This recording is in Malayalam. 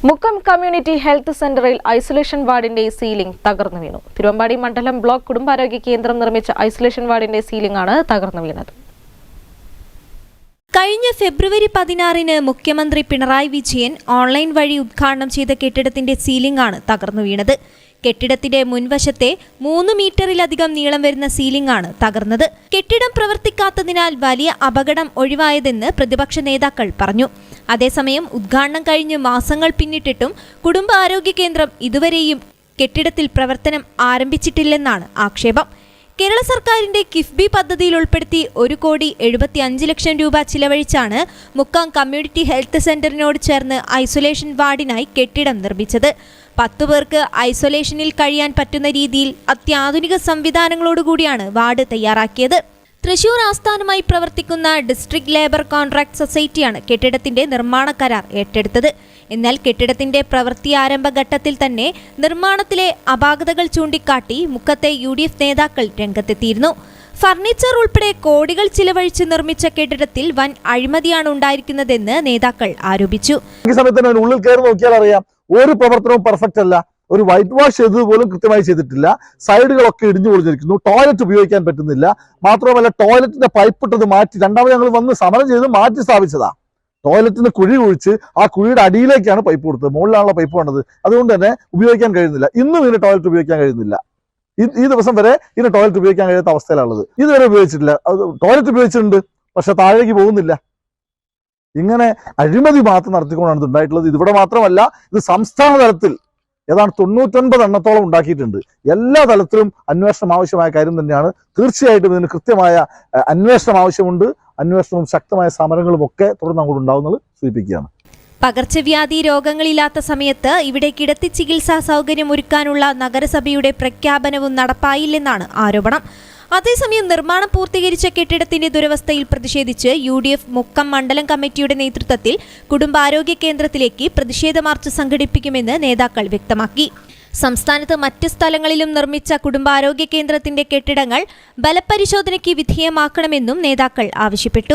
മുക്കം കമ്മ്യൂണിറ്റി ഹെൽത്ത് സെന്ററിൽ ഐസൊലേഷൻ വാർഡിന്റെ സീലിംഗ് തകർന്നു വീണു. തിരുവമ്പാടി മണ്ഡലം ബ്ലോക്ക് കുടുംബാരോഗ്യ കേന്ദ്രം നിർമ്മിച്ച ഐസൊലേഷൻ വാർഡിന്റെ സീലിംഗ് ആണ് തകർന്നു വീണത്. കഴിഞ്ഞ ഫെബ്രുവരി 16-ന് മുഖ്യമന്ത്രി പിണറായി വിജയൻ ഓൺലൈൻ വഴി ഉദ്ഘാടനം ചെയ്ത കെട്ടിടത്തിന്റെ സീലിംഗ് ആണ് തകർന്നു വീണത്. കെട്ടിടത്തിന്റെ മുൻവശത്തെ 3 മീറ്ററിലധികം നീളം വരുന്ന സീലിംഗ് ആണ് തകർന്നത്. കെട്ടിടം പ്രവർത്തിക്കാത്തതിനാൽ വലിയ അപകടം ഒഴിവായതെന്ന് പ്രതിപക്ഷ നേതാക്കൾ പറഞ്ഞു. അതേസമയം ഉദ്ഘാടനം കഴിഞ്ഞ് മാസങ്ങൾ പിന്നിട്ടിട്ടും കുടുംബാരോഗ്യ കേന്ദ്രം ഇതുവരെയും കെട്ടിടത്തിൽ പ്രവർത്തനം ആരംഭിച്ചിട്ടില്ലെന്നാണ് ആക്ഷേപം. കേരള സർക്കാരിന്റെ കിഫ്ബി പദ്ധതിയിൽ ഉൾപ്പെടുത്തി 1,75 ലക്ഷം രൂപ ചിലവഴിച്ചാണ് മുക്കം കമ്മ്യൂണിറ്റി ഹെൽത്ത് സെന്ററിനോട് ചേർന്ന് ഐസൊലേഷൻ വാർഡിനായി കെട്ടിടം നിർമ്മിച്ചത്. 10 പേർക്ക് ഐസൊലേഷനിൽ കഴിയാൻ പറ്റുന്ന രീതിയിൽ അത്യാധുനിക സംവിധാനങ്ങളോടുകൂടിയാണ് വാർഡ് തയ്യാറാക്കിയത്. തൃശൂർ ആസ്ഥാനമായി പ്രവർത്തിക്കുന്ന ഡിസ്ട്രിക്ട് ലേബർ കോൺട്രാക്ട് സൊസൈറ്റിയാണ് കെട്ടിടത്തിന്റെ നിർമ്മാണ കരാർ ഏറ്റെടുത്തത്. എന്നാൽ കെട്ടിടത്തിന്റെ പ്രവൃത്തി ആരംഭഘട്ടത്തിൽ തന്നെ നിർമ്മാണത്തിലെ അപാകതകൾ ചൂണ്ടിക്കാട്ടി മുക്കത്തെ UDF നേതാക്കൾ രംഗത്തെത്തിയിരുന്നു. ഫർണിച്ചർ ഉൾപ്പെടെ കോടികൾ ചിലവഴിച്ച് നിർമ്മിച്ച കെട്ടിടത്തിൽ വൻ അഴിമതിയാണ് ഉണ്ടായിരിക്കുന്നതെന്ന് നേതാക്കൾ ആരോപിച്ചു. ഈ സമയത്ത് ഉള്ളിൽ കയറി നോക്കിയാൽ അറിയാം, ഒരു പ്രവർത്തനവും പെർഫെക്റ്റ് അല്ല. ഒരു വൈറ്റ് വാഷ് ചെയ്തത് പോലും കൃത്യമായി ചെയ്തിട്ടില്ല. സൈഡുകളൊക്കെ ഇടിഞ്ഞു പൊളിഞ്ഞിരിക്കുന്നു. ടോയ്ലറ്റ് ഉപയോഗിക്കാൻ പറ്റുന്നില്ല. മാത്രമല്ല ടോയ്ലറ്റിന്റെ പൈപ്പ് ഇട്ടത് മാറ്റി, രണ്ടാമത് ഞങ്ങൾ വന്ന് സമരം ചെയ്ത് മാറ്റി സ്ഥാപിച്ചതാ. ടോയ്ലറ്റിന് കുഴി കുഴിച്ച് ആ കുഴിയുടെ അടിയിലേക്കാണ് പൈപ്പ് കൊടുത്തത്. മുകളിലാണുള്ള പൈപ്പ് വേണ്ടത്. അതുകൊണ്ട് തന്നെ ഉപയോഗിക്കാൻ കഴിയുന്നില്ല. ഇന്നും ഇതിന് ടോയ്ലറ്റ് ഉപയോഗിക്കാൻ കഴിയുന്നില്ല. ഈ ദിവസം വരെ ഇതിന് ടോയ്ലറ്റ് ഉപയോഗിക്കാൻ കഴിയാത്ത അവസ്ഥയിലുള്ളത്. ഇതുവരെ ഉപയോഗിച്ചിട്ടില്ല. ടോയ്ലറ്റ് ഉപയോഗിച്ചിട്ടുണ്ട്, പക്ഷെ താഴേക്ക് പോകുന്നില്ല. ഇങ്ങനെ അഴിമതി മാത്രം നടത്തിക്കൊണ്ടാണ് ഇത് ഉണ്ടായിട്ടുള്ളത്. ഇതിവിടെ മാത്രമല്ല, ഇത് സംസ്ഥാന തലത്തിൽ ഏതാണ്ട് 99 എണ്ണത്തോളം ഉണ്ടാക്കിയിട്ടുണ്ട്. എല്ലാ തലത്തിലും അന്വേഷണം ആവശ്യമായ കാര്യം തന്നെയാണ്. തീർച്ചയായിട്ടും ഇതിന് കൃത്യമായ അന്വേഷണം ആവശ്യമുണ്ട്. അന്വേഷണവും ശക്തമായ സമരങ്ങളും ഒക്കെ തുടർന്ന് അങ്ങോട്ട് ഉണ്ടാവുന്നത് സൂചിപ്പിക്കുകയാണ്. പകർച്ചവ്യാധി രോഗങ്ങളില്ലാത്ത സമയത്ത് ഇവിടെ കിടത്തി ചികിത്സാ സൗകര്യം ഒരുക്കാനുള്ള നഗരസഭയുടെ പ്രഖ്യാപനവും നടപ്പായില്ലെന്നാണ് ആരോപണം. അതേസമയം നിർമ്മാണം പൂർത്തീകരിച്ച കെട്ടിടത്തിന്റെ ദുരവസ്ഥയിൽ പ്രതിഷേധിച്ച് UDF മുക്കം മണ്ഡലം കമ്മിറ്റിയുടെ നേതൃത്വത്തിൽ കുടുംബാരോഗ്യ കേന്ദ്രത്തിലേക്ക് പ്രതിഷേധ മാർച്ച് സംഘടിപ്പിക്കുമെന്ന് നേതാക്കൾ വ്യക്തമാക്കി. സംസ്ഥാനത്ത് മറ്റ് സ്ഥലങ്ങളിലും നിർമ്മിച്ച കുടുംബാരോഗ്യ കേന്ദ്രത്തിന്റെ കെട്ടിടങ്ങൾ ബലപരിശോധനയ്ക്ക് വിധേയമാക്കണമെന്നും നേതാക്കൾ ആവശ്യപ്പെട്ടു.